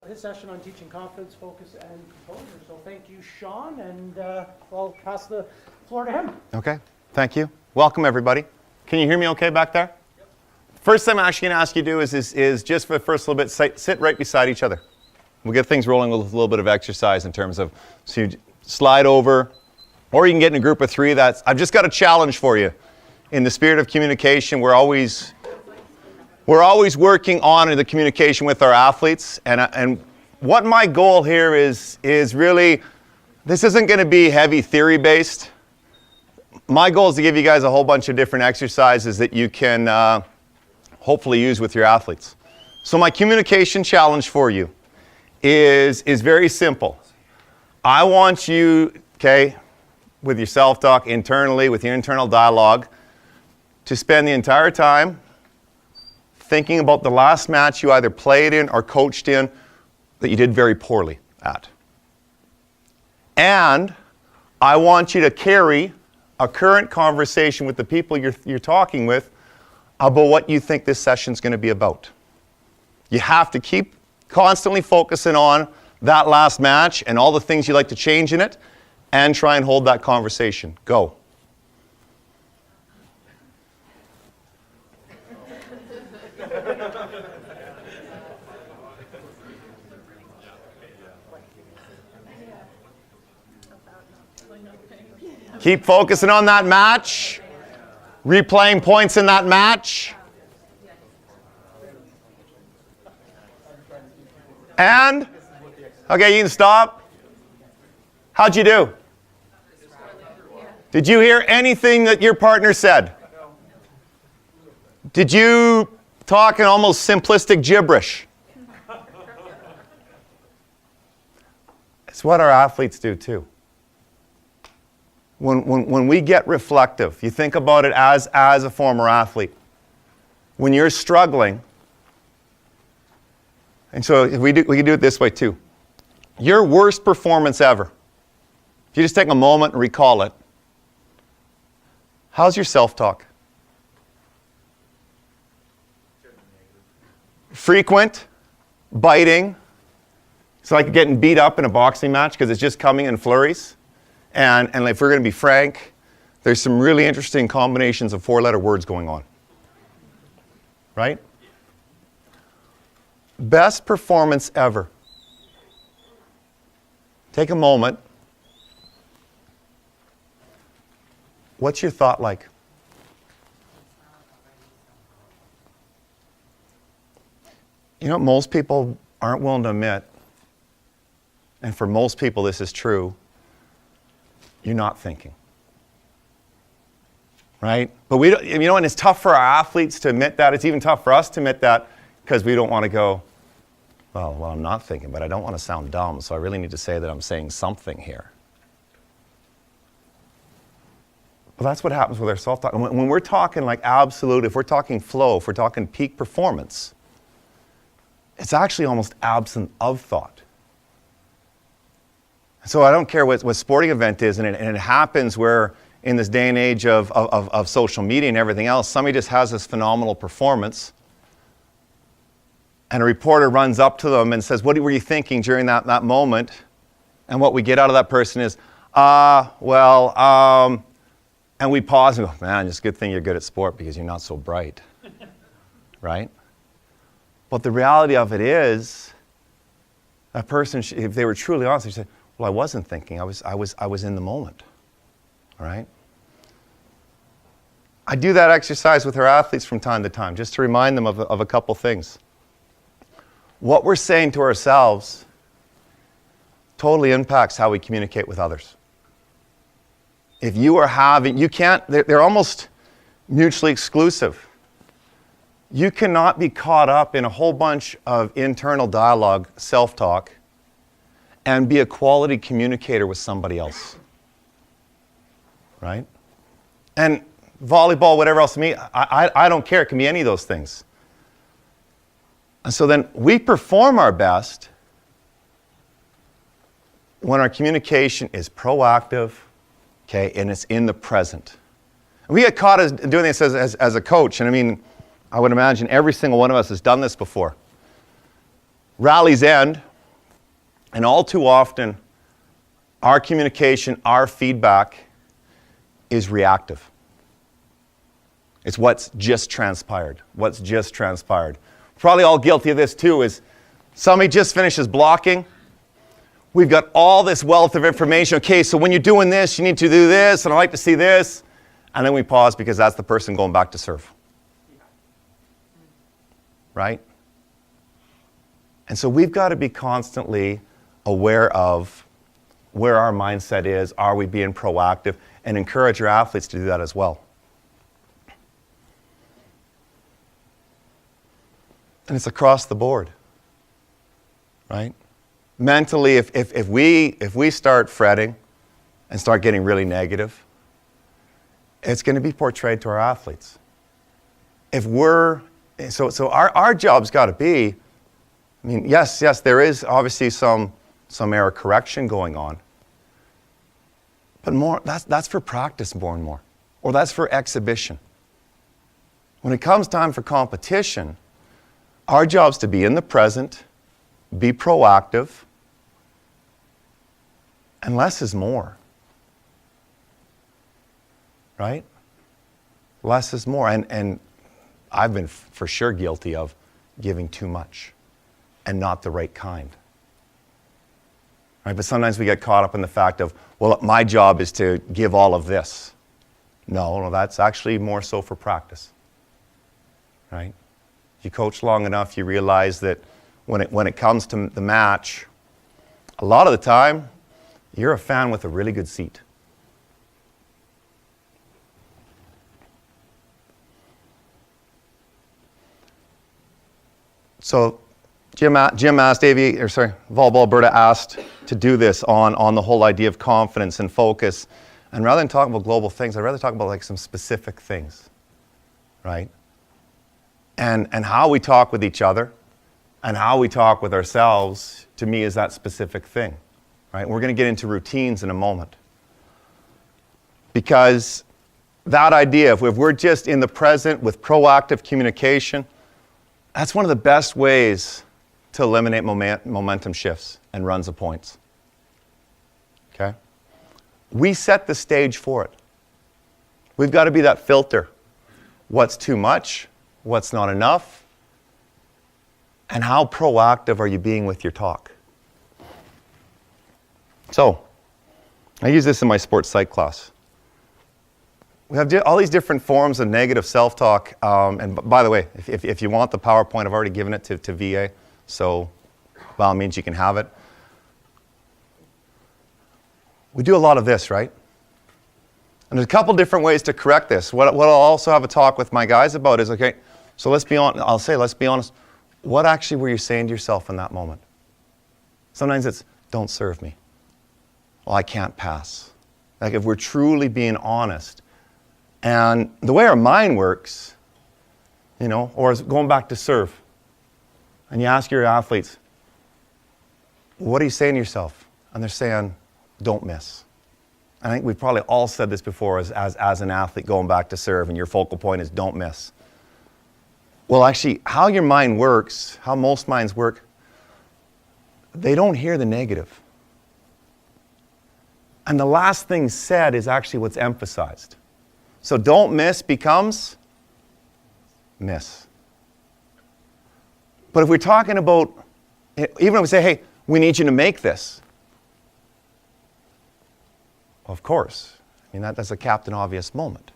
his session on teaching confidence, focus, and composure. So thank you, Shawn, and I'll pass the floor to him. Okay, thank you. Welcome, everybody. Can you hear me okay back there? Yep. First thing I'm actually going to ask you to do is just for the first little bit, sit right beside each other. We'll get things rolling with a little bit of exercise in terms of, so you slide over, or you can get in a group of three. I've just got a challenge for you. In the spirit of communication, we're always working on the communication with our athletes, and what my goal here is really, this isn't going to be heavy theory based. My goal is to give you guys a whole bunch of different exercises that you can hopefully use with your athletes. So my communication challenge for you is very simple. I want you, okay, with your self-talk internally, with your internal dialogue, to spend the entire time thinking about the last match you either played in or coached in that you did very poorly at. And I want you to carry a current conversation with the people you're talking with about what you think this session's going to be about. You have to keep constantly focusing on that last match and all the things you'd like to change in it, and try and hold that conversation. Go. Keep focusing on that match, replaying points in that match. And, okay, you can stop. How'd you do? Did you hear anything that your partner said? Did you talk in almost simplistic gibberish? It's what our athletes do too. When we get reflective, you think about it as a former athlete. When you're struggling, and so we can do it this way too. Your worst performance ever. If you just take a moment and recall it, how's your self-talk? Frequent, biting. It's like getting beat up in a boxing match because it's just coming in flurries. And if we're going to be frank, there's some really interesting combinations of four-letter words going on. Right? Best performance ever. Take a moment. What's your thought like? You know what most people aren't willing to admit, and for most people this is true, you're not thinking. Right? But we don't, you know, and it's tough for our athletes to admit that. It's even tough for us to admit that because we don't want to go, well, I'm not thinking, but I don't want to sound dumb, so I really need to say that I'm saying something here. Well, that's what happens with our self-talk. When we're talking like absolute, if we're talking flow, if we're talking peak performance, it's actually almost absent of thought. So I don't care what sporting event is, and it happens where in this day and age of social media and everything else, somebody just has this phenomenal performance, and a reporter runs up to them and says, what were you thinking during that moment? And what we get out of that person is, and we pause and go, man, it's a good thing you're good at sport because you're not so bright. Right? But the reality of it is, that person, if they were truly honest, they say, well, I wasn't thinking. I was in the moment. All right? I do that exercise with our athletes from time to time, just to remind them of a couple things. What we're saying to ourselves totally impacts how we communicate with others. If you are having, they're almost mutually exclusive. You cannot be caught up in a whole bunch of internal dialogue, self-talk, and be a quality communicator with somebody else. Right? And volleyball, whatever else to me, I don't care. It can be any of those things. And so then we perform our best when our communication is proactive, okay, and it's in the present. And we get caught as doing this as a coach, and I mean, I would imagine every single one of us has done this before. Rallies end, And all too often, our communication, our feedback is reactive. It's what's just transpired. What's just transpired. Probably all guilty of this too is somebody just finishes blocking. We've got all this wealth of information. Okay, so when you're doing this, you need to do this, and I like to see this. And then we pause because that's the person going back to serve. Right? And so we've got to be constantly aware of where our mindset is. Are we being proactive? And encourage your athletes to do that as well. And it's across the board. Right? Mentally, if we start fretting and start getting really negative, it's going to be portrayed to our athletes. So our job's got to be, I mean, yes, there is obviously some error correction going on, but more that's for practice more and more, or that's for exhibition. When it comes time for competition, our job's to be in the present, be proactive, and less is more. Right? Less is more. And I've been for sure guilty of giving too much and not the right kind. Right? But sometimes we get caught up in the fact of, well, my job is to give all of this. No, that's actually more so for practice. Right? You coach long enough, you realize that when it comes to the match, a lot of the time, you're a fan with a really good seat. So Volleyball Alberta asked to do this on the whole idea of confidence and focus. And rather than talking about global things, I'd rather talk about like some specific things, right? And how we talk with each other and how we talk with ourselves, to me, is that specific thing, right? We're going to get into routines in a moment. Because that idea, if we're just in the present with proactive communication, that's one of the best ways to eliminate momentum shifts and runs of points. Okay? We set the stage for it. We've got to be that filter. What's too much? What's not enough? And how proactive are you being with your talk? So, I use this in my sports psych class. We have all these different forms of negative self-talk. And by the way, if you want the PowerPoint, I've already given it to VA. So by all means, you can have it. We do a lot of this, right? And there's a couple different ways to correct this. What I'll also have a talk with my guys about is, okay, so let's be honest. What actually were you saying to yourself in that moment? Sometimes it's, don't serve me. Well, I can't pass. Like if we're truly being honest. And the way our mind works, or going back to serve, and you ask your athletes, what are you saying to yourself? And they're saying, don't miss. I think we've probably all said this before as an athlete going back to serve, and your focal point is don't miss. Well, actually, how your mind works, how most minds work, they don't hear the negative. And the last thing said is actually what's emphasized. So don't miss becomes miss. But if we're talking about, even if we say, hey, we need you to make this. Of course. I mean, that's a Captain Obvious moment.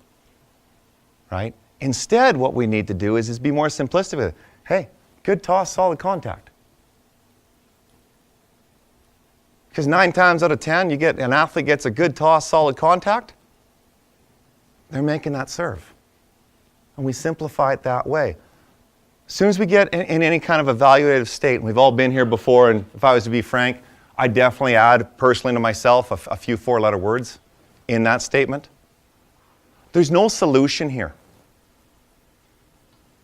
Right? Instead, what we need to do is be more simplistic with it. Hey, good toss, solid contact. Because 9 times out of 10, an athlete gets a good toss, solid contact, they're making that serve. And we simplify it that way. As soon as we get in any kind of evaluative state, and we've all been here before, and if I was to be frank, I definitely add personally to myself a few 4-letter words in that statement. There's no solution here.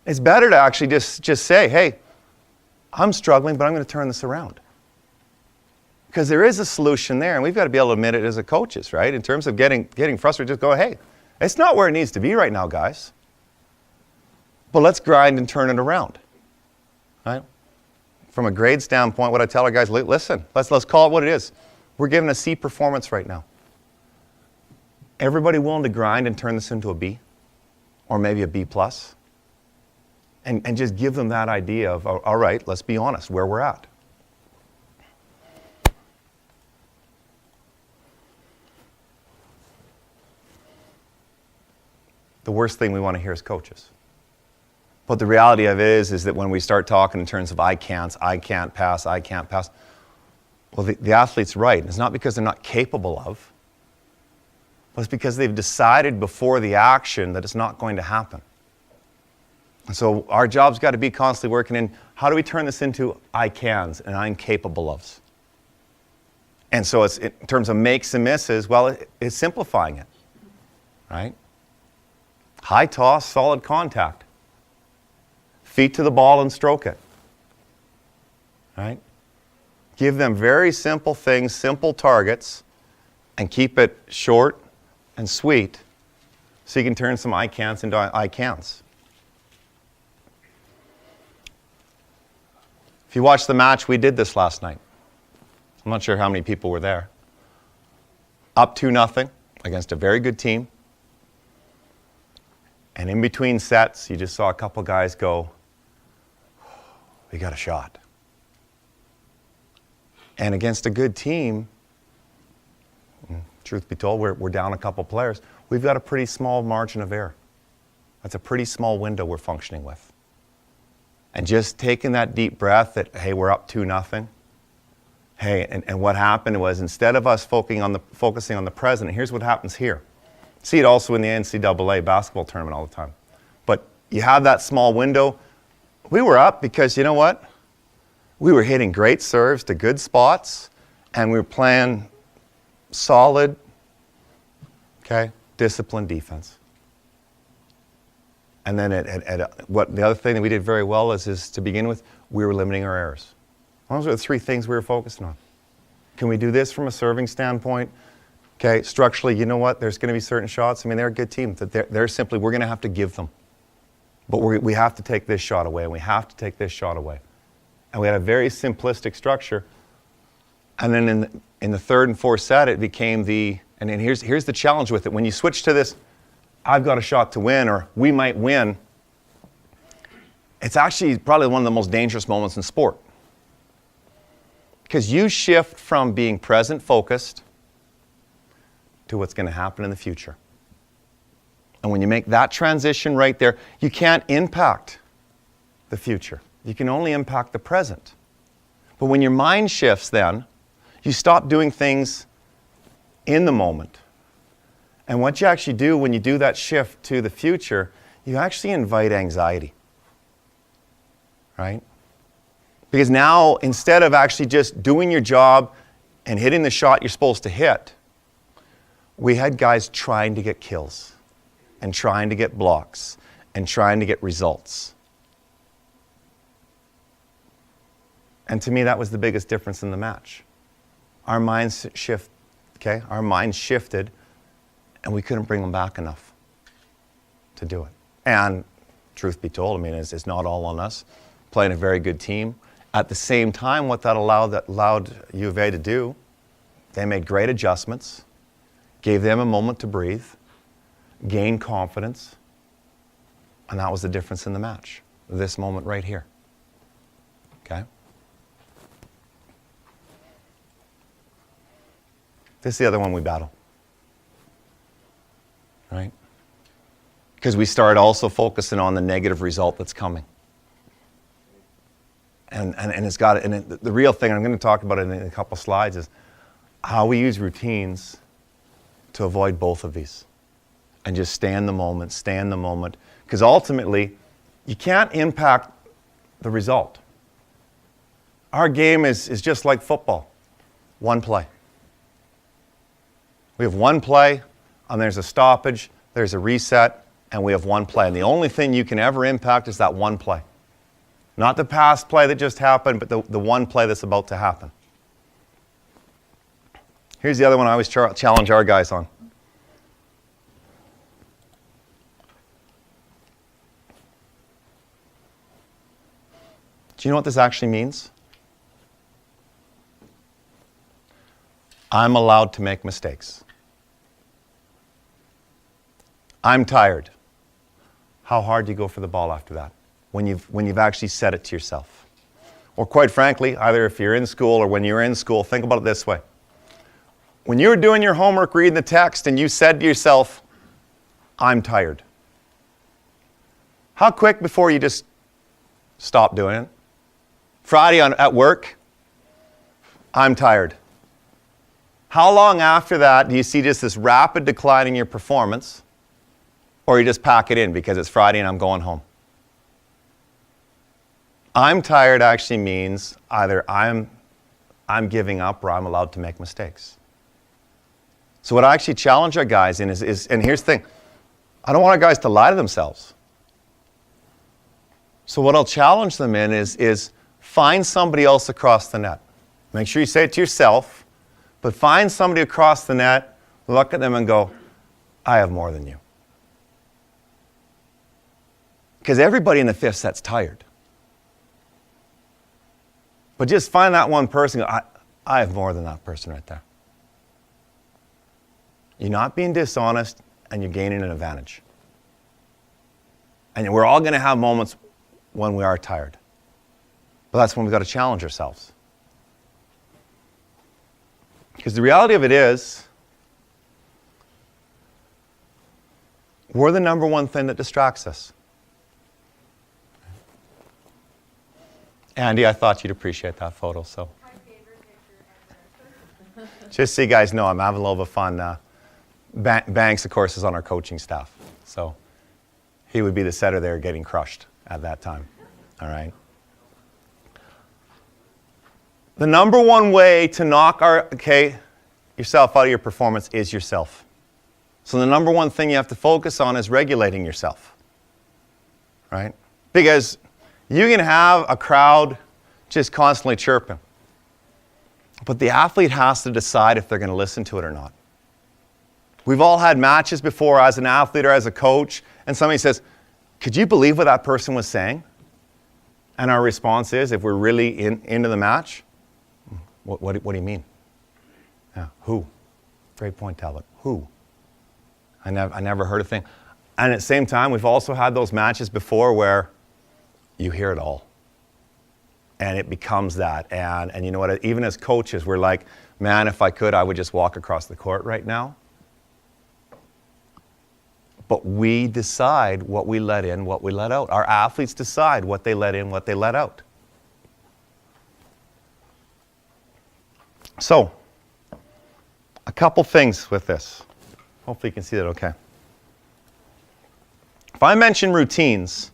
It's better to actually just say, hey, I'm struggling, but I'm going to turn this around. Because there is a solution there, and we've got to be able to admit it as a coaches, right? In terms of getting frustrated, just go, hey, it's not where it needs to be right now, guys. But let's grind and turn it around, right? from a grade standpoint, what I tell our guys, listen, let's call it what it is. We're giving a C performance right now. Everybody willing to grind and turn this into a B, or maybe a B plus, and just give them that idea of, all right, let's be honest, where we're at. The worst thing we want to hear as coaches. But the reality of it is that when we start talking in terms of I can't pass, well, the athlete's right. It's not because they're not capable of, but it's because they've decided before the action that it's not going to happen. And so our job's got to be constantly working in, how do we turn this into I cans and I'm capable ofs? And so it's, in terms of makes and misses, well, it's simplifying it, right? High toss, solid contact. Feet to the ball and stroke it, right? Give them very simple things, simple targets, and keep it short and sweet so you can turn some I can'ts into I can'ts. If you watched the match, we did this last night. I'm not sure how many people were there. Up 2-0 against a very good team. And in between sets, you just saw a couple guys go, we got a shot. And against a good team, truth be told, we're down a couple players. We've got a pretty small margin of error. That's a pretty small window we're functioning with. And just taking that deep breath that, hey, we're up 2-0. Hey, and what happened was instead of us focusing on the present, here's what happens here. See it also in the NCAA basketball tournament all the time. But you have that small window. We were up because, you know what? We were hitting great serves to good spots, and we were playing solid, disciplined defense. And then what the other thing that we did very well is to begin with, we were limiting our errors. Those are the three things we were focusing on. Can we do this from a serving standpoint? Okay, structurally, you know what? There's going to be certain shots. I mean, they're a good team. They're simply, we're going to have to give them. But we have to take this shot away, and we have to take this shot away. And we had a very simplistic structure. And then in the third and fourth set, it became and then here's the challenge with it. When you switch to this, I've got a shot to win, or we might win, it's actually probably one of the most dangerous moments in sport. Because you shift from being present focused to what's going to happen in the future. And when you make that transition right there, you can't impact the future. You can only impact the present. But when your mind shifts then, you stop doing things in the moment. And what you actually do when you do that shift to the future, you actually invite anxiety. Right? Because now, instead of actually just doing your job and hitting the shot you're supposed to hit, we had guys trying to get kills and trying to get blocks and trying to get results. And to me, that was the biggest difference in the match. Our minds our minds shifted, and we couldn't bring them back enough to do it. And truth be told, I mean, it's not all on us. Playing a very good team. At the same time, what that allowed U of A to do, they made great adjustments, gave them a moment to breathe, gain confidence, and that was the difference in the match. This moment right here. Okay? This is the other one we battle. Right? Because we start also focusing on the negative result that's coming. And it's got, and the real thing, I'm going to talk about it in a couple slides, is how we use routines to avoid both of these. And just stay in the moment. Because ultimately, you can't impact the result. Our game is just like football. One play. We have one play, and there's a stoppage, there's a reset, and we have one play. And the only thing you can ever impact is that one play. Not the past play that just happened, but the one play that's about to happen. Here's the other one I always challenge our guys on. Do you know what this actually means? I'm allowed to make mistakes. I'm tired. How hard do you go for the ball after that? When you've actually said it to yourself. Or quite frankly, either if you're in school or when you're in school, think about it this way. When you were doing your homework, reading the text, and you said to yourself, I'm tired. How quick before you just stop doing it? Friday at work, I'm tired. How long after that do you see just this rapid decline in your performance, or you just pack it in because it's Friday and I'm going home? I'm tired actually means either I'm giving up or I'm allowed to make mistakes. So what I actually challenge our guys in is and here's the thing, I don't want our guys to lie to themselves. So what I'll challenge them in is find somebody else across the net. Make sure you say it to yourself, but find somebody across the net, look at them and go, I have more than you. Because everybody in the fifth set's tired. But just find that one person, I have more than that person right there. You're not being dishonest, and you're gaining an advantage. And we're all going to have moments when we are tired. But that's when we've got to challenge ourselves. Because the reality of it is, we're the number one thing that distracts us. Andy, I thought you'd appreciate that photo, so. My favorite picture ever. Just so you guys know, I'm having a little bit of fun. Banks, of course, is on our coaching staff. So he would be the setter there getting crushed at that time. All right. The number one way to knock yourself out of your performance is yourself. So the number one thing you have to focus on is regulating yourself. Right? Because you can have a crowd just constantly chirping. But the athlete has to decide if they're going to listen to it or not. We've all had matches before as an athlete or as a coach, and somebody says, could you believe what that person was saying? And our response is, if we're really into the match, what do you mean? Yeah, who? Great point, Talbot. Who? I never heard a thing. And at the same time, we've also had those matches before where you hear it all. And it becomes that. And you know what? Even as coaches, we're like, man, if I could, I would just walk across the court right now. But we decide what we let in, what we let out. Our athletes decide what they let in, what they let out. So, a couple things with this. Hopefully you can see that okay. If I mention routines,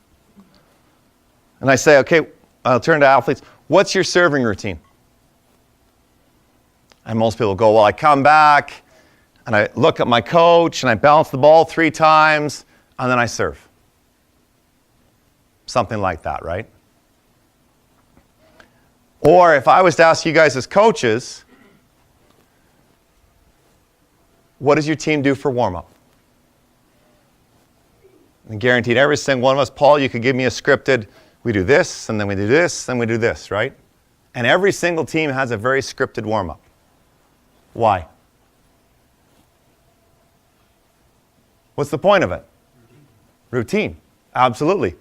and I say, okay, I'll turn to athletes, what's your serving routine? And most people go, well, I come back, and I look at my coach, and I bounce the ball 3 times, and then I serve. Something like that, right? Or if I was to ask you guys as coaches, what does your team do for warm-up? And guaranteed every single one of us, Paul, you could give me a scripted, we do this, and then we do this, and we do this, right? And every single team has a very scripted warm-up. Why? What's the point of it? Routine. Absolutely.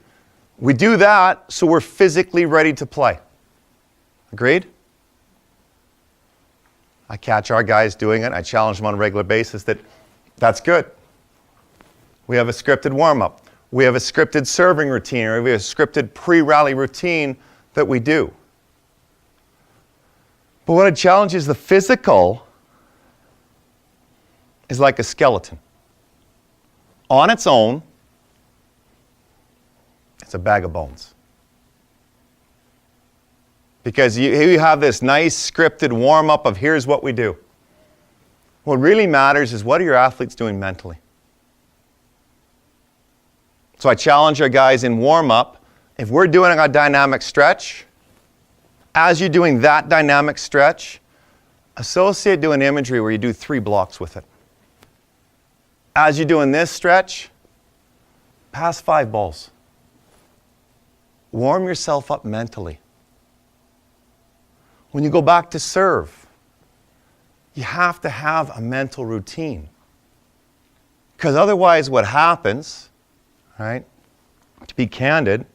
We do that so we're physically ready to play. Agreed? I catch our guys doing it. I challenge them on a regular basis that's good. We have a scripted warm-up. We have a scripted serving routine, or we have a scripted pre-rally routine that we do. But what I challenge is the physical is like a skeleton. On its own, it's a bag of bones. Because you have this nice scripted warm-up of here's what we do. What really matters is what are your athletes doing mentally? So I challenge our guys in warm-up, if we're doing a dynamic stretch, as you're doing that dynamic stretch, associate doing imagery where you do 3 blocks with it. As you're doing this stretch, pass 5 balls. Warm yourself up mentally. When you go back to serve, you have to have a mental routine. Because otherwise what happens, right, to be candid,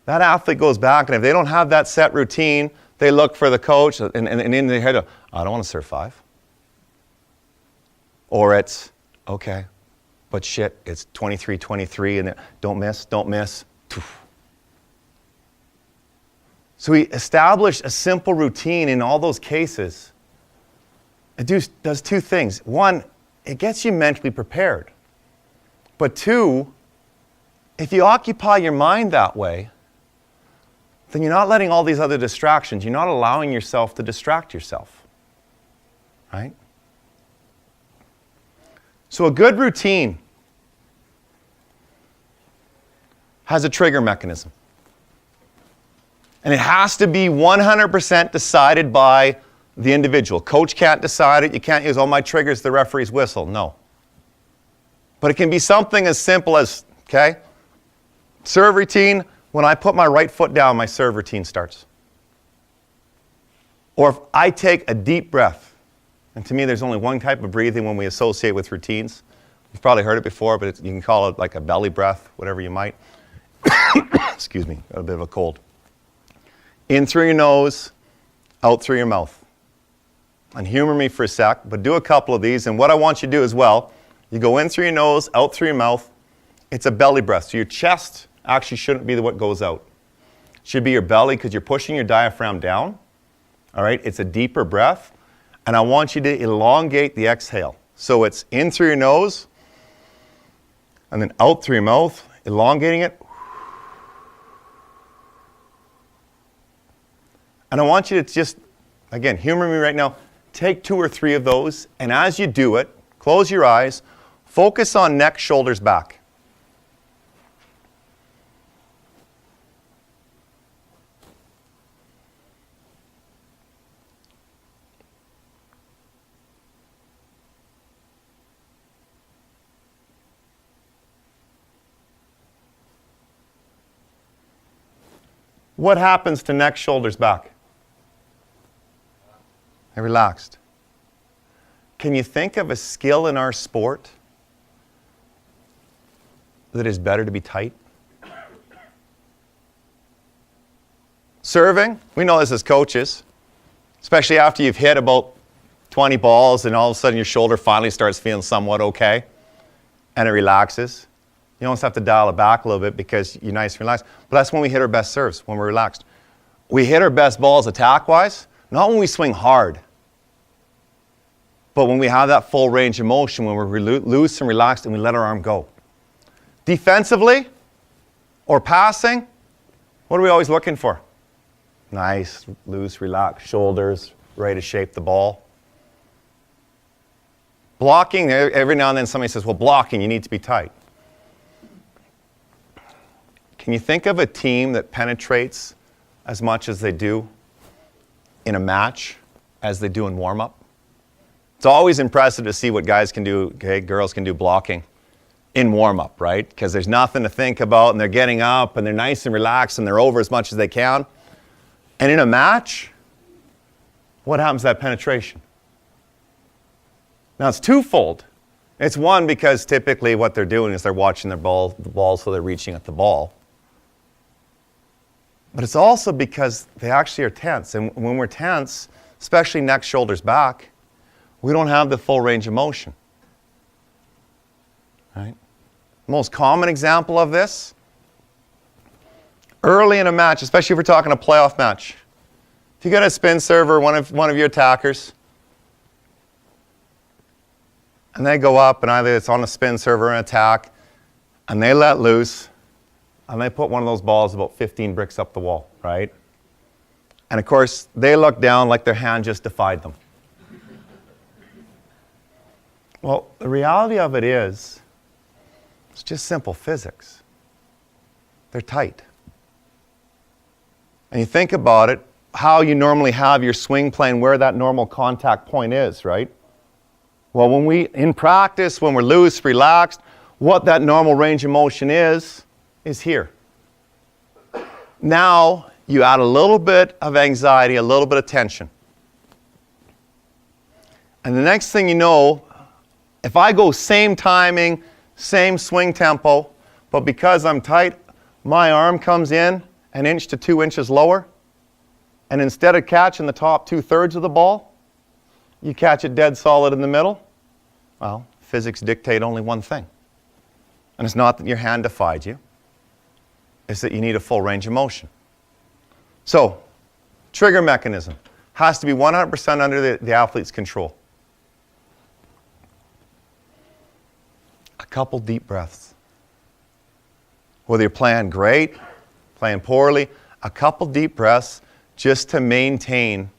that athlete goes back, and if they don't have that set routine, they look for the coach, and in their head, I don't want to serve 5. Or it's, okay, but shit, it's 23-23, and don't miss, don't miss. So we establish a simple routine in all those cases. It does 2 things. 1, it gets you mentally prepared. But 2, if you occupy your mind that way, then you're not letting all these other distractions, you're not allowing yourself to distract yourself. Right? So a good routine has a trigger mechanism. And it has to be 100% decided by the individual. Coach can't decide it. You can't use, my trigger's the referee's whistle. No. But it can be something as simple as, okay, serve routine, when I put my right foot down, my serve routine starts. Or if I take a deep breath, and to me there's only one type of breathing when we associate with routines. You've probably heard it before, but you can call it like a belly breath, whatever you might. Excuse me, got a bit of a cold. In through your nose, out through your mouth. And humor me for a sec, but do a couple of these. And what I want you to do as well, you go in through your nose, out through your mouth. It's a belly breath. So your chest actually shouldn't be what goes out. It should be your belly because you're pushing your diaphragm down. All right, it's a deeper breath. And I want you to elongate the exhale. So it's in through your nose, and then out through your mouth, elongating it. And I want you to just, again, humor me right now, take 2 or 3 of those, and as you do it, close your eyes, focus on neck, shoulders, back. What happens to neck, shoulders, back? They're relaxed. Can you think of a skill in our sport that is better to be tight? Serving, we know this as coaches, especially after you've hit about 20 balls and all of a sudden your shoulder finally starts feeling somewhat okay and it relaxes. You almost have to dial it back a little bit because you're nice and relaxed. But that's when we hit our best serves, when we're relaxed. We hit our best balls attack-wise, not when we swing hard, but when we have that full range of motion, when we're loose and relaxed and we let our arm go. Defensively or passing, what are we always looking for? Nice, loose, relaxed shoulders, ready to shape the ball. Blocking, every now and then somebody says, well, blocking, you need to be tight. Can you think of a team that penetrates as much as they do in a match as they do in warm-up? It's always impressive to see what guys can do, okay, girls can do blocking in warm-up, right? Because there's nothing to think about and they're getting up and they're nice and relaxed and they're over as much as they can. And in a match, what happens to that penetration? Now it's twofold. It's one, because typically what they're doing is they're watching the ball, so they're reaching at the ball. But it's also because they actually are tense. And when we're tense, especially neck, shoulders, back, we don't have the full range of motion. Right? Most common example of this, early in a match, especially if we're talking a playoff match. If you got a spin server, one of your attackers, and they go up, and either it's on a spin server or an attack, and they let loose, and they put one of those balls about 15 bricks up the wall, right? And of course, they look down like their hand just defied them. Well, the reality of it is, it's just simple physics. They're tight. And you think about it, how you normally have your swing plane, where that normal contact point is, right? Well, in practice, when we're loose, relaxed, what that normal range of motion is here. Now, you add a little bit of anxiety, a little bit of tension. And the next thing you know, if I go same timing, same swing tempo, but because I'm tight, my arm comes in an inch to 2 inches lower, and instead of catching the top 2/3 of the ball, you catch it dead solid in the middle. Well, physics dictate only one thing. And it's not that your hand defied you, it's that you need a full range of motion. So, trigger mechanism has to be 100% under the athlete's control. A couple deep breaths. Whether you're playing great, playing poorly, a couple deep breaths just to maintain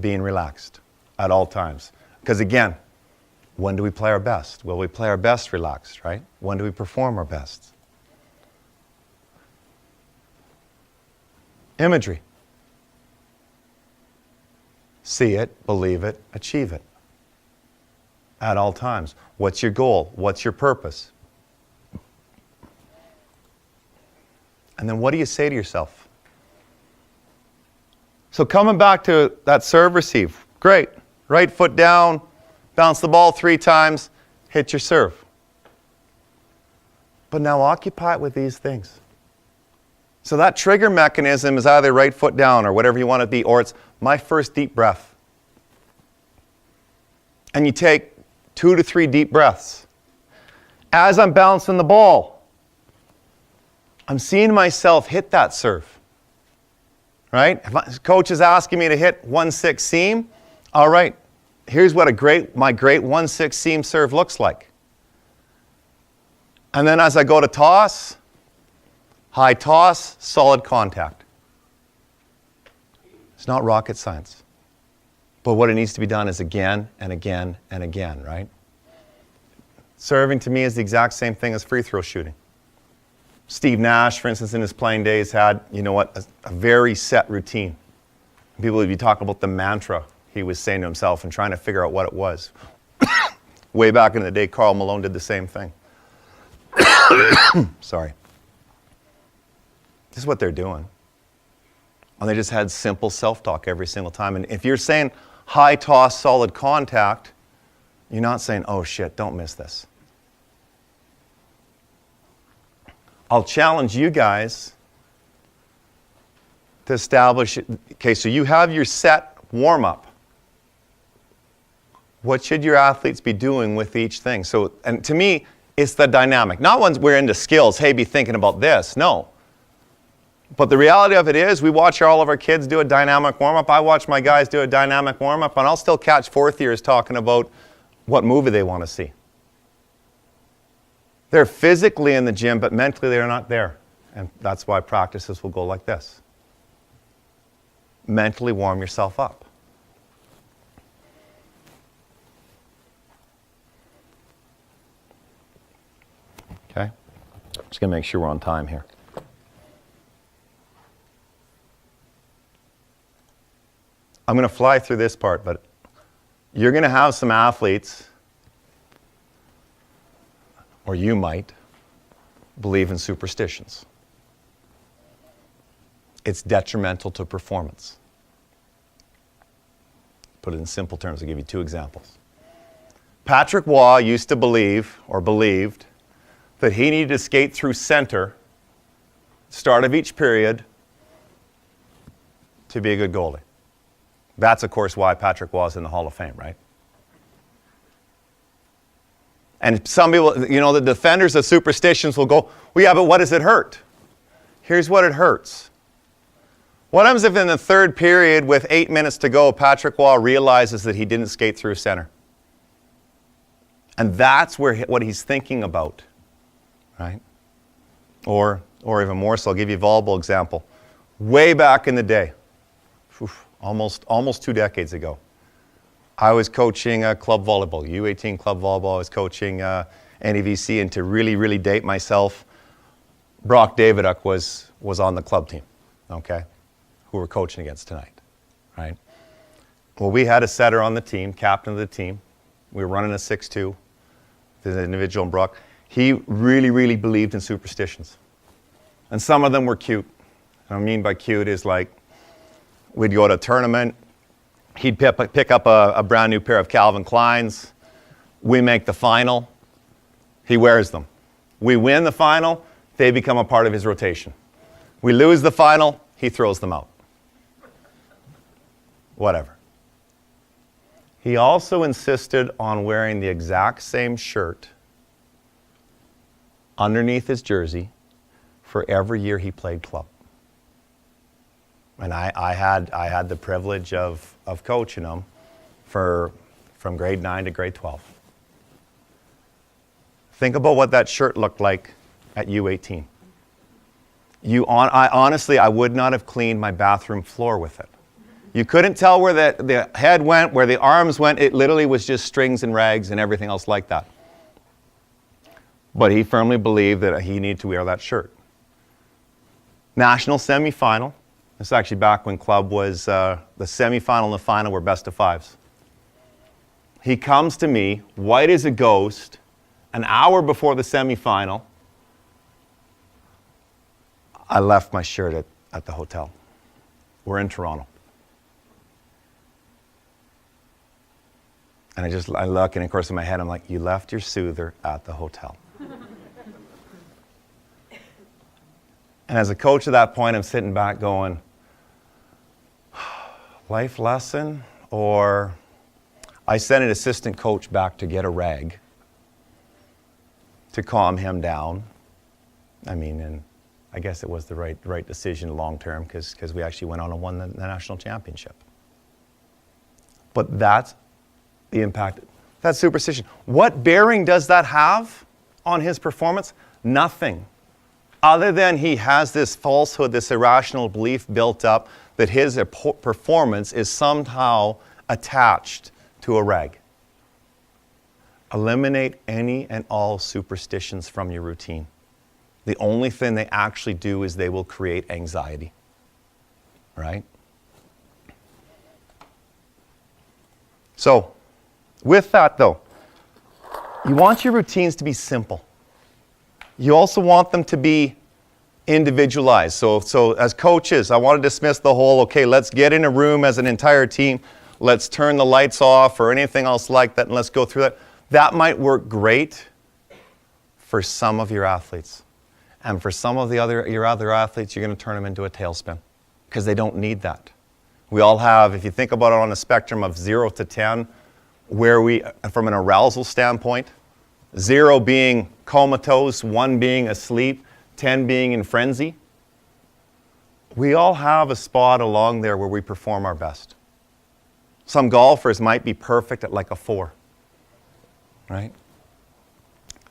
being relaxed at all times. Because again, when do we play our best? Well, we play our best relaxed, right? When do we perform our best? Imagery. See it, believe it, achieve it. At all times. What's your goal? What's your purpose? And then what do you say to yourself? So coming back to that serve receive, great. Right foot down, bounce the ball 3 times, hit your serve. But now occupy it with these things. So that trigger mechanism is either right foot down or whatever you want it to be, or it's my first deep breath. And you take 2 to 3 deep breaths. As I'm bouncing the ball, I'm seeing myself hit that serve. Right? If coach is asking me to hit 1-6 seam, all right, here's what my great 1-6 seam serve looks like. And then as I go to toss, high toss, solid contact. It's not rocket science. But what it needs to be done is again and again and again, right? Serving to me is the exact same thing as free throw shooting. Steve Nash, for instance, in his playing days had, a very set routine. People would be talking about the mantra he was saying to himself and trying to figure out what it was. Way back in the day, Karl Malone did the same thing. Sorry. This is what they're doing. And they just had simple self-talk every single time. And if you're saying high toss, solid contact, you're not saying, oh shit, don't miss this. I'll challenge you guys to establish, okay, so you have your set warm-up. What should your athletes be doing with each thing? So, and to me, it's the dynamic. Not once we're into skills, hey, be thinking about this. No. But the reality of it is, we watch all of our kids do a dynamic warm-up. I watch my guys do a dynamic warm-up, and I'll still catch 4th years talking about what movie they want to see. They're physically in the gym, but mentally they're not there. And that's why practices will go like this. Mentally warm yourself up. Okay? Just going to make sure we're on time here. I'm going to fly through this part, but you're going to have some athletes, or you might, believe in superstitions. It's detrimental to performance. Put it in simple terms, I'll give you 2 examples. Patrick Waugh used to believe, or believed, that he needed to skate through center, start of each period, to be a good goalie. That's, of course, why Patrick Waugh is in the Hall of Fame, right? And some people, the defenders of superstitions will go, well, yeah, but what does it hurt? Here's what it hurts. What happens if in the 3rd period, with 8 minutes to go, Patrick Waugh realizes that he didn't skate through center? And that's what he's thinking about, right? Or even more so, I'll give you a volleyball example. Way back in the day, almost 2 decades ago, I was coaching club volleyball, U18 club volleyball. I was coaching NEVC, and to really, really date myself, Brock Daviduck was on the club team, okay, who we're coaching against tonight, right? Well, we had a setter on the team, captain of the team. We were running a 6-2. There's an individual in Brock. He really, really believed in superstitions. And some of them were cute. What I mean by cute is like, we'd go to a tournament, He'd pick up a brand new pair of Calvin Kleins. We make the final. He wears them. We win the final. They become a part of his rotation. We lose the final. He throws them out. Whatever. He also insisted on wearing the exact same shirt underneath his jersey for every year he played club. And I had the privilege of coaching him from grade 9 to grade 12. Think about what that shirt looked like at U18. Honestly, I would not have cleaned my bathroom floor with it. You couldn't tell where the head went, where the arms went. It literally was just strings and rags and everything else like that. But he firmly believed that he needed to wear that shirt. National semifinal. This is actually back when club was, the semifinal and the final were best of fives. He comes to me, white as a ghost, an hour before the semifinal. I left my shirt at the hotel. We're in Toronto. And I look, and of course in my head, I'm like, you left your soother at the hotel. And as a coach at that point, I'm sitting back going, life lesson? Or I sent an assistant coach back to get a rag to calm him down. I mean, and I guess it was the right decision long term because we actually went on and won the national championship. But that's the impact. That superstition. What bearing does that have on his performance? Nothing. Other than he has this falsehood, this irrational belief built up that his performance is somehow attached to a rag. Eliminate any and all superstitions from your routine. The only thing they actually do is they will create anxiety. Right? So, with that though, you want your routines to be simple. You also want them to be individualized. So as coaches, I want to dismiss the whole, okay, let's get in a room as an entire team, let's turn the lights off or anything else like that, and let's go through that. That might work great for some of your athletes. And for some of your other athletes, you're going to turn them into a tailspin because they don't need that. We all have, if you think about it on a spectrum of 0 to 10, where we, from an arousal standpoint, 0 being comatose, 1 being asleep, 10 being in frenzy. We all have a spot along there where we perform our best. Some golfers might be perfect at like a 4, right?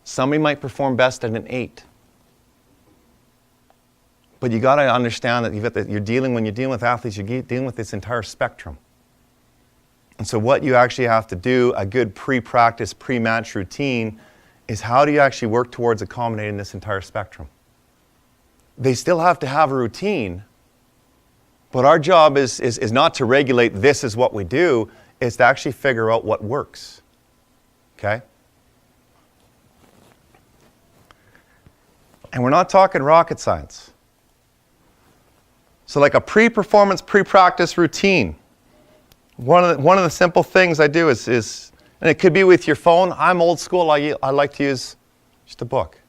Somebody might perform best at an 8. But you got to understand that when you're dealing with athletes, you're dealing with this entire spectrum. And so what you actually have to do, a good pre-practice, pre-match routine, is how do you actually work towards accommodating this entire spectrum? They still have to have a routine, but our job is not to regulate this is what we do, it's to actually figure out what works. Okay? And we're not talking rocket science. So like a pre-performance, pre-practice routine. One of the simple things I do is, and it could be with your phone. I'm old school. I like to use just a book.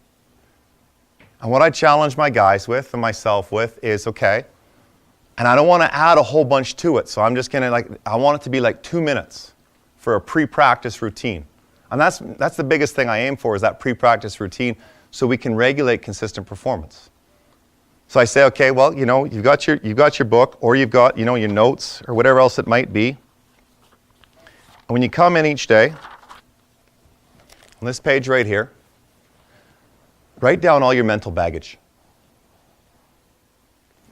And what I challenge my guys with and myself with is, okay, and I don't want to add a whole bunch to it. So I'm just going to I want it to be like 2 minutes for a pre-practice routine. And that's the biggest thing I aim for is that pre-practice routine so we can regulate consistent performance. So I say, okay, well, you've got your book or you've got, your notes or whatever else it might be. And when you come in each day, on this page right here, write down all your mental baggage.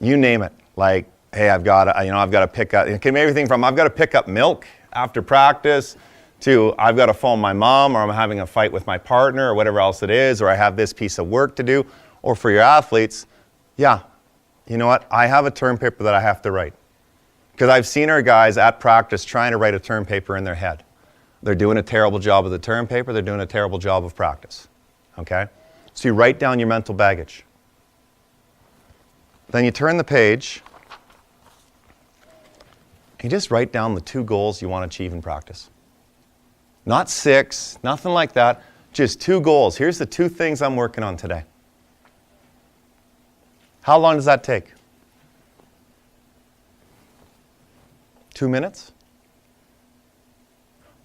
You name it. Like, hey, I've got to pick up, it can be everything from I've got to pick up milk after practice to I've got to phone my mom or I'm having a fight with my partner or whatever else it is, or I have this piece of work to do. Or for your athletes, yeah, you know what? I have a term paper that I have to write. Because I've seen our guys at practice trying to write a term paper in their head. They're doing a terrible job of the term paper. They're doing a terrible job of practice. Okay? So you write down your mental baggage. Then you turn the page You just write down the 2 goals you want to achieve in practice. Not 6, nothing like that. Just 2 goals. Here's the 2 things I'm working on today. How long does that take? 2 minutes?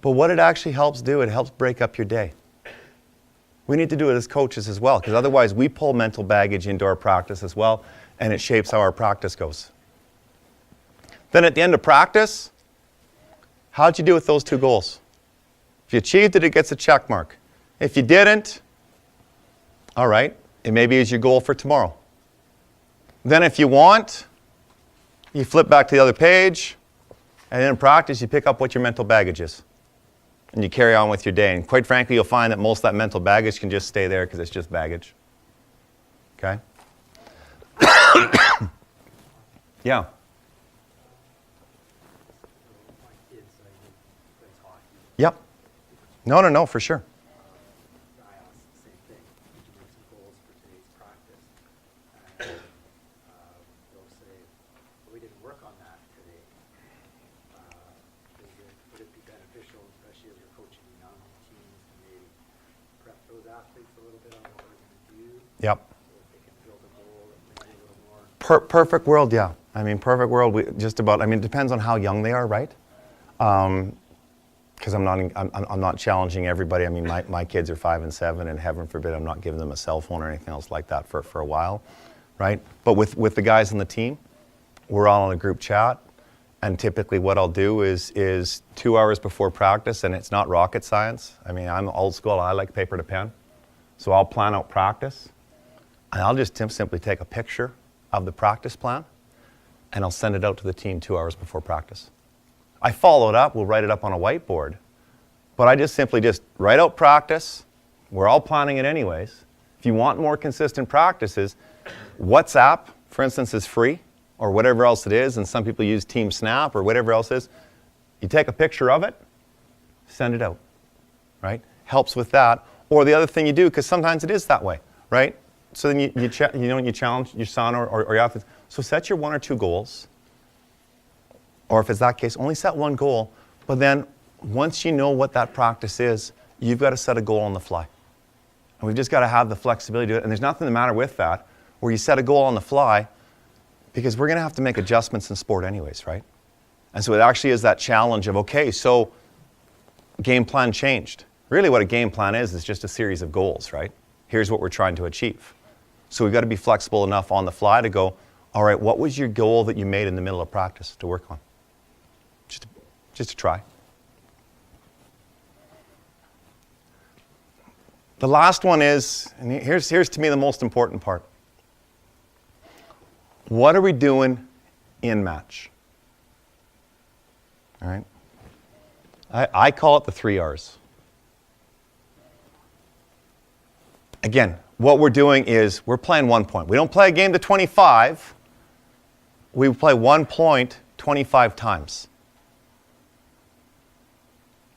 But what it actually helps do, it helps break up your day. We need to do it as coaches as well, because otherwise we pull mental baggage into our practice as well, and it shapes how our practice goes. Then at the end of practice, how'd you do with those 2 goals? If you achieved it, it gets a check mark. If you didn't, all right, it maybe is your goal for tomorrow. Then if you want, you flip back to the other page, and in practice, you pick up what your mental baggage is. And you carry on with your day. And quite frankly, you'll find that most of that mental baggage can just stay there because it's just baggage. Okay? Yeah. Yep. No, for sure. I asked the same thing. Did you make some goals for today's practice? And they'll say, well, we didn't work on that today. Would it be beneficial, especially as you're coaching young teams, to maybe prep those athletes a little bit on what they're going to do? Yep. So that they can build a goal and maybe a little more. Perfect world, yeah. I mean, perfect world, it depends on how young they are, right? Because I'm not challenging everybody. I mean, my kids are 5 and 7, and heaven forbid I'm not giving them a cell phone or anything else like that for a while, right? But with the guys on the team, we're all in a group chat, and typically what I'll do is 2 hours before practice, and it's not rocket science. I mean, I'm old school. I like paper to pen. So I'll plan out practice, and I'll just simply take a picture of the practice plan, and I'll send it out to the team 2 hours before practice. I follow it up, we'll write it up on a whiteboard, but I just simply write out practice. We're all planning it anyways. If you want more consistent practices, WhatsApp, for instance, is free, or whatever else it is, and some people use Team Snap or whatever else it is. You take a picture of it, send it out, right? Helps with that. Or the other thing you do, because sometimes it is that way, right? So then you challenge your son or your athletes. So set your 1 or 2 goals. Or if it's that case, only set 1 goal. But then once you know what that practice is, you've got to set a goal on the fly. And we've just got to have the flexibility to do it. And there's nothing the matter with that, where you set a goal on the fly, because we're going to have to make adjustments in sport anyways, right? And so it actually is that challenge of, okay, so game plan changed. Really what a game plan is just a series of goals, right? Here's what we're trying to achieve. So we've got to be flexible enough on the fly to go, all right, what was your goal that you made in the middle of practice to work on? Just to try. The last one is, and here's to me the most important part. What are we doing in match? All right? I call it the 3 R's. Again, what we're doing is we're playing 1 point. We don't play a game to 25. We play 1 point 25 times.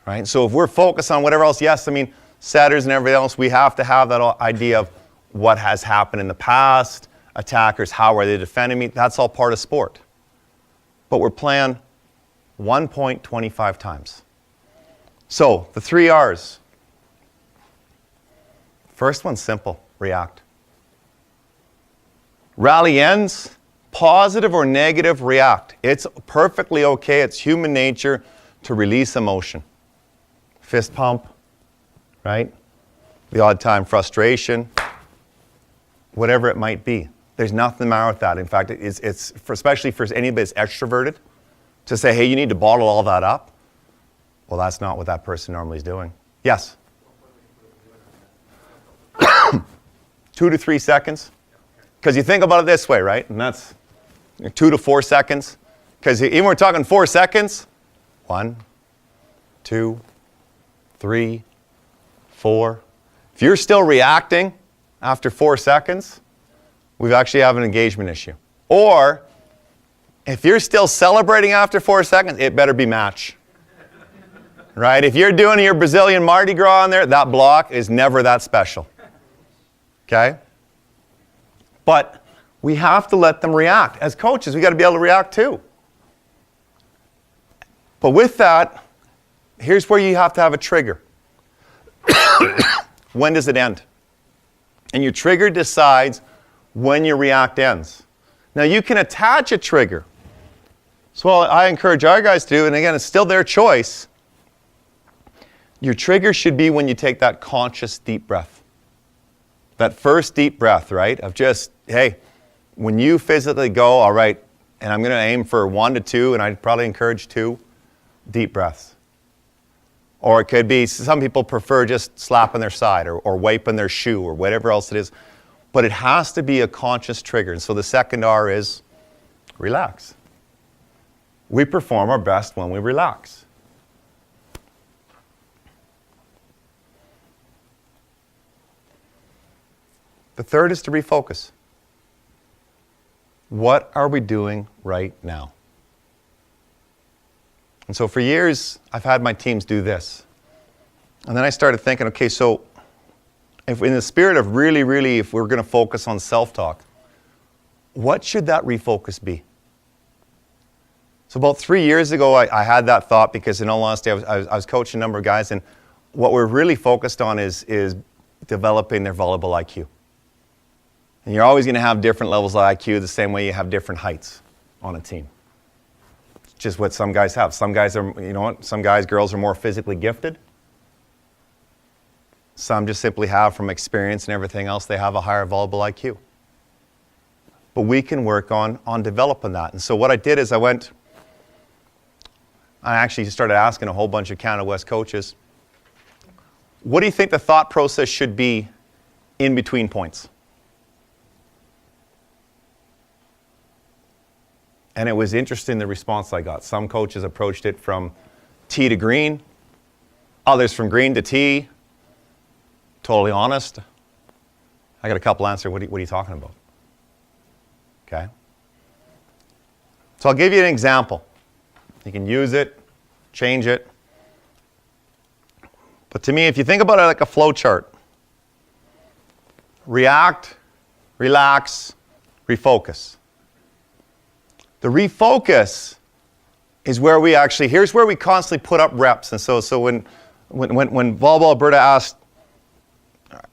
Right? So if we're focused on whatever else, yes, I mean, setters and everything else, we have to have that idea of what has happened in the past, attackers, how are they defending me? That's all part of sport. But we're playing 1 point 25 times. So the 3 R's. First one's simple, react. Rally ends, positive or negative, react. It's perfectly okay, it's human nature to release emotion. Fist pump, right? The odd time frustration, whatever it might be. There's nothing the matter with that. In fact, it's especially for anybody that's extroverted, to say, hey, you need to bottle all that up. Well, that's not what that person normally is doing. Yes? 2 to 3 seconds. Because you think about it this way, right? And that's 2 to 4 seconds. Because even we're talking 4 seconds. 1, 2, 3, 4. If you're still reacting after 4 seconds, we actually have an engagement issue. Or if you're still celebrating after 4 seconds, it better be match. Right? If you're doing your Brazilian Mardi Gras on there, that block is never that special. Okay? But we have to let them react. As coaches, we got to be able to react too. But with that, here's where you have to have a trigger. When does it end? And your trigger decides when your react ends. Now you can attach a trigger. So what I encourage our guys to do, and again, it's still their choice. Your trigger should be when you take that conscious deep breath. That first deep breath, right? Of just, hey, when you physically go, all right, and I'm going to aim for 1 to 2, and I'd probably encourage 2 deep breaths. Or it could be, some people prefer just slapping their side or wiping their shoe or whatever else it is. But it has to be a conscious trigger. And so the second R is relax. We perform our best when we relax. The third is to refocus. What are we doing right now? And so for years, I've had my teams do this. And then I started thinking, okay, so if in the spirit of really, if we're going to focus on self-talk, what should that refocus be? So about 3 years ago, I had that thought because in all honesty, I was coaching a number of guys, and what we're really focused on is developing their volleyball IQ. And you're always going to have different levels of IQ the same way you have different heights on a team. It's just what some guys have. Some guys are, some guys, girls are more physically gifted. Some just simply have, from experience and everything else, they have a higher volleyball IQ. But we can work on developing that. And so what I did is I actually started asking a whole bunch of Canada West coaches, what do you think the thought process should be in between points? And it was interesting the response I got. Some coaches approached it from tee to green, others from green to tee. Totally honest. I got a couple answers. What are you talking about? Okay. So I'll give you an example. You can use it, change it. But to me, if you think about it like a flow chart, react, relax, refocus. The refocus is where we actually, here's where we constantly put up reps. And so when Volleyball Alberta asked,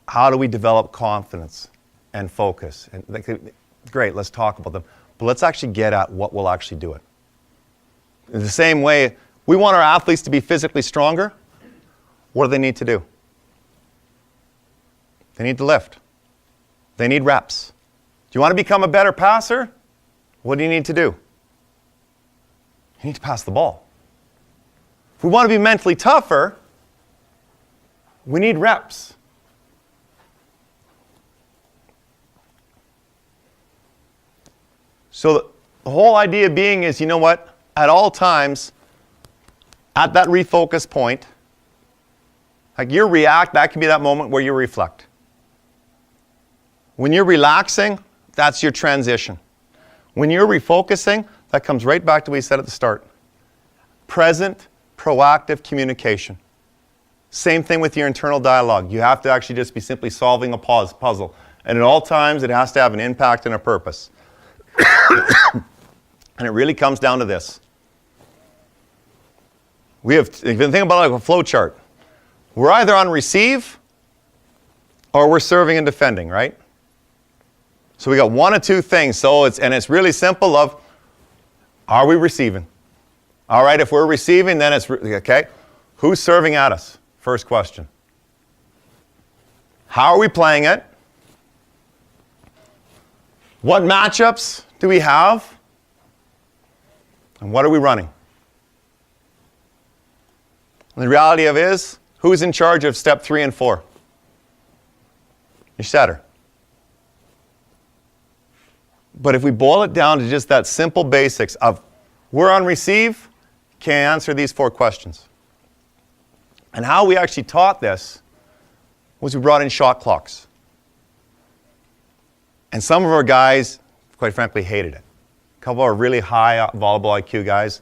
how do we develop confidence and focus? And great, let's talk about them. But let's actually get at what will actually do it. In the same way, we want our athletes to be physically stronger. What do they need to do? They need to lift. They need reps. Do you want to become a better passer? What do you need to do? You need to pass the ball. If we want to be mentally tougher, we need reps. So the whole idea being is, you know what? At all times, at that refocus point, like you react, that can be that moment where you reflect. When you're relaxing, that's your transition. When you're refocusing, that comes right back to what we said at the start. Present, proactive communication. Same thing with your internal dialogue. You have to actually just be simply solving a puzzle. And at all times, it has to have an impact and a purpose. And it really comes down to this. If you think about it like a flow chart, we're either on receive or we're serving and defending, right? So we got one of two things. So it's really simple of, are we receiving? All right, if we're receiving, then it's, okay. Who's serving at us? First question. How are we playing it? What matchups do we have? And what are we running? And the reality of it is, who's in charge of step 3 and 4? Your setter. But if we boil it down to just that simple basics of we're on receive, can answer these 4 questions. And how we actually taught this was we brought in shot clocks. And some of our guys, quite frankly, hated it. A couple of our really high volleyball IQ guys,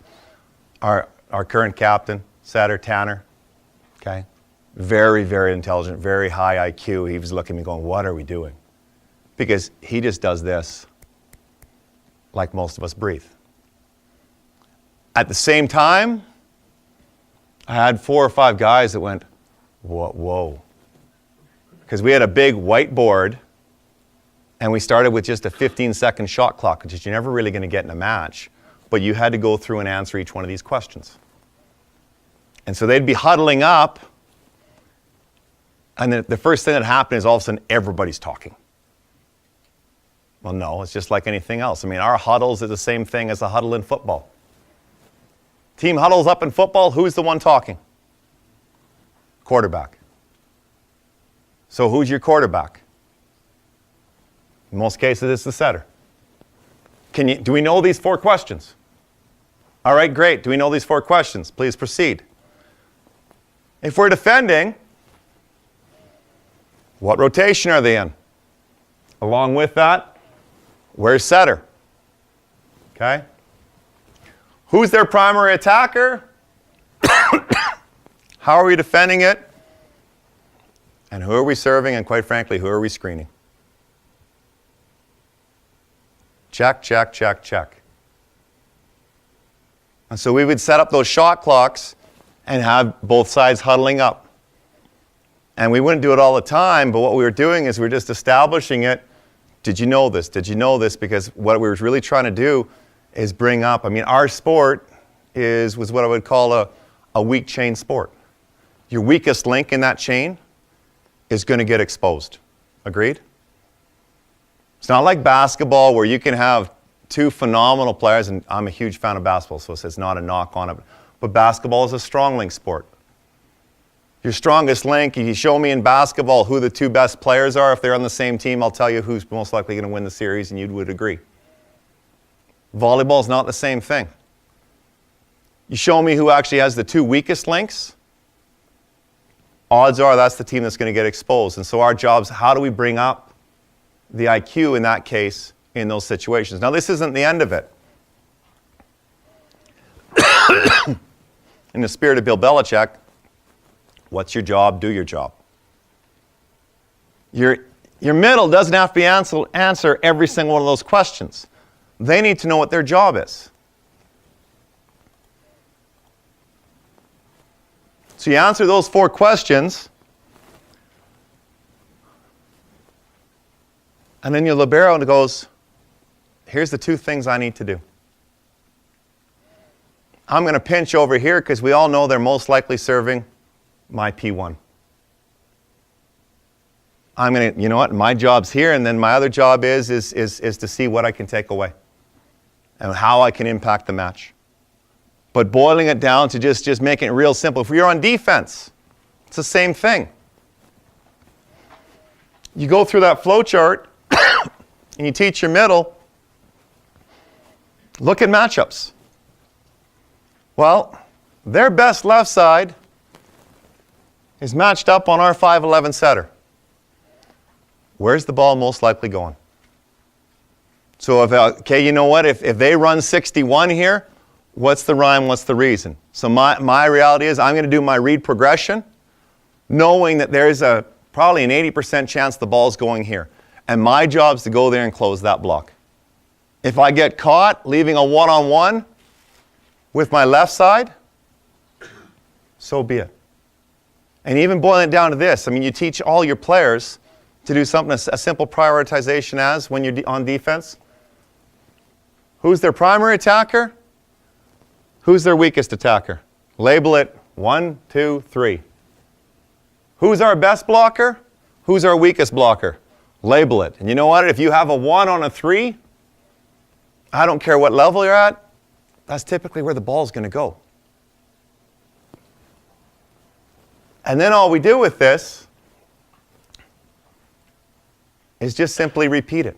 our current captain, setter, Tanner, okay? Very, very intelligent, very high IQ. He was looking at me going, what are we doing? Because he just does this like most of us breathe. At the same time, I had 4 or 5 guys that went, whoa. Because we had a big whiteboard, and we started with just a 15-second shot clock, which you're never really going to get in a match, but you had to go through and answer each one of these questions. And so they'd be huddling up, and the first thing that happened is all of a sudden everybody's talking. Well, no, it's just like anything else. I mean, our huddles are the same thing as a huddle in football. Team huddles up in football, who's the one talking? Quarterback. So who's your quarterback? In most cases, it's the setter. Do we know these 4 questions? All right, great. Do we know these 4 questions? Please proceed. If we're defending, what rotation are they in? Along with that, where's setter? Okay? Who's their primary attacker? How are we defending it? And who are we serving? And quite frankly, who are we screening? Check, check, check, check. And so we would set up those shot clocks and have both sides huddling up. And we wouldn't do it all the time, but what we were doing is we were just establishing it. Did you know this? Did you know this? Because what we were really trying to do is bring up, I mean, our sport was what I would call a weak chain sport. Your weakest link in that chain is going to get exposed. Agreed? It's not like basketball where you can have 2 phenomenal players, and I'm a huge fan of basketball, so it's not a knock on it. But basketball is a strong link sport. Your strongest link, if you show me in basketball who the 2 best players are, if they're on the same team, I'll tell you who's most likely going to win the series, and you would agree. Volleyball is not the same thing. You show me who actually has the 2 weakest links, odds are that's the team that's going to get exposed. And so our job's how do we bring up the IQ in that case in those situations. Now this isn't the end of it. In the spirit of Bill Belichick, what's your job? Do your job. Your middle doesn't have to answer every single one of those questions. They need to know what their job is. So you answer those 4 questions, and then your libero goes, here's the 2 things I need to do. I'm going to pinch over here because we all know they're most likely serving my P1. I'm going to, you know what, my job's here, and then my other job is to see what I can take away and how I can impact the match. But boiling it down to just making it real simple. If you're on defense, it's the same thing. You go through that flow chart and you teach your middle, look at matchups. Well, their best left side is matched up on our 5'11" setter. Where's the ball most likely going? So okay, you know what? If they run 61 here, what's the rhyme? What's the reason? So my reality is I'm going to do my read progression, knowing that there's probably an 80% chance the ball's going here. And my job is to go there and close that block. If I get caught leaving a one-on-one with my left side, so be it. And even boiling it down to this, I mean, you teach all your players to do something, a simple prioritization as when you're on defense. Who's their primary attacker? Who's their weakest attacker? Label it 1, 2, 3. Who's our best blocker? Who's our weakest blocker? Label it. And you know what? If you have a 1 on a 3, I don't care what level you're at, that's typically where the ball's going to go. And then all we do with this is just simply repeat it.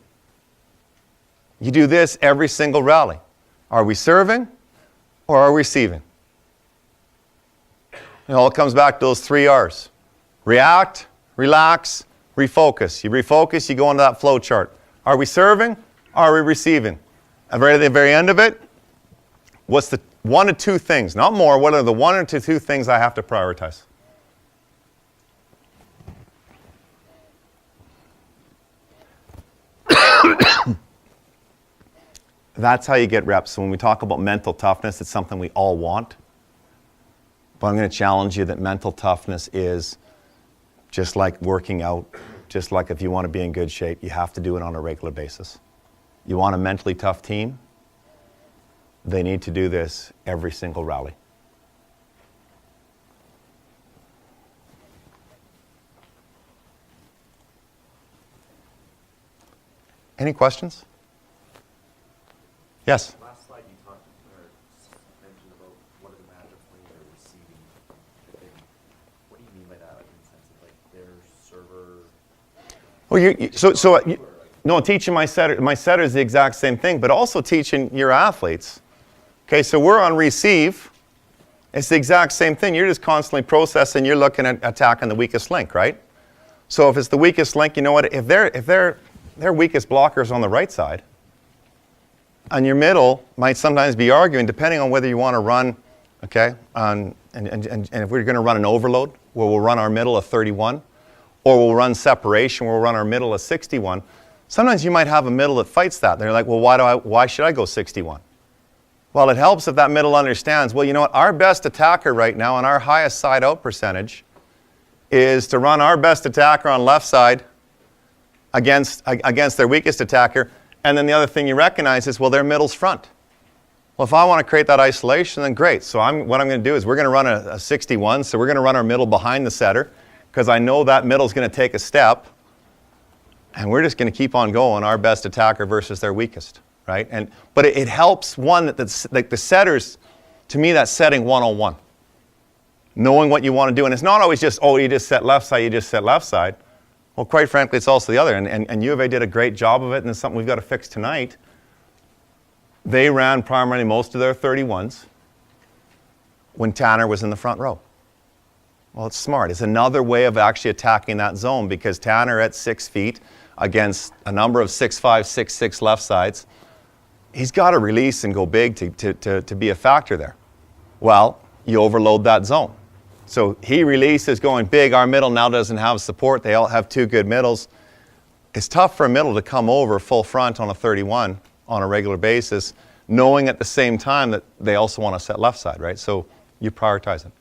You do this every single rally. Are we serving or are we receiving? It all comes back to those 3 R's. React, relax, refocus. You refocus, you go into that flow chart. Are we serving? Are we receiving? At the very end of it, what's the 1 or 2 things, not more, what are the 1 or 2 things I have to prioritize? That's how you get reps. So when we talk about mental toughness, it's something we all want. But I'm going to challenge you that mental toughness is just like working out, just like if you want to be in good shape, you have to do it on a regular basis. You want a mentally tough team? They need to do this every single rally. Any questions? Yes? Last slide you talked or mentioned about what are the matchups when you're receiving the thing. What do you mean by that, like, in the sense of like their server? Well, no, teaching my setter is the exact same thing, but also teaching your athletes. Okay, so we're on receive. It's the exact same thing. You're just constantly processing. You're looking at attacking the weakest link, right? So if it's the weakest link, you know what? If their weakest blocker is on the right side, and your middle might sometimes be arguing, depending on whether you want to run, okay, and if we're going to run an overload, where we'll run our middle of 31, or we'll run separation, where we'll run our middle of 61. Sometimes you might have a middle that fights that. They're like, well, why should I go 61? Well, it helps if that middle understands, well, you know what, our best attacker right now and our highest side out percentage is to run our best attacker on left side against their weakest attacker. And then the other thing you recognize is, well, their middle's front. Well, if I want to create that isolation, then great. So what I'm going to do is we're going to run a 61. So we're going to run our middle behind the setter because I know that middle's going to take a step. And we're just going to keep on going, our best attacker versus their weakest, right? But it helps, one, like the setters, to me, that's setting one-on-one. Knowing what you want to do. And it's not always just, oh, you just set left side, you just set left side. Well, quite frankly, it's also the other. And U of A did a great job of it, and it's something we've got to fix tonight. They ran primarily most of their 31s when Tanner was in the front row. Well, it's smart. It's another way of actually attacking that zone because Tanner at 6 feet against a number of 6'5", 6'6" left sides, he's got to release and go big to be a factor there. Well, you overload that zone. So he releases going big. Our middle now doesn't have support. They all have two good middles. It's tough for a middle to come over full front on a 31 on a regular basis, knowing at the same time that they also want to set left side, right? So you prioritize it.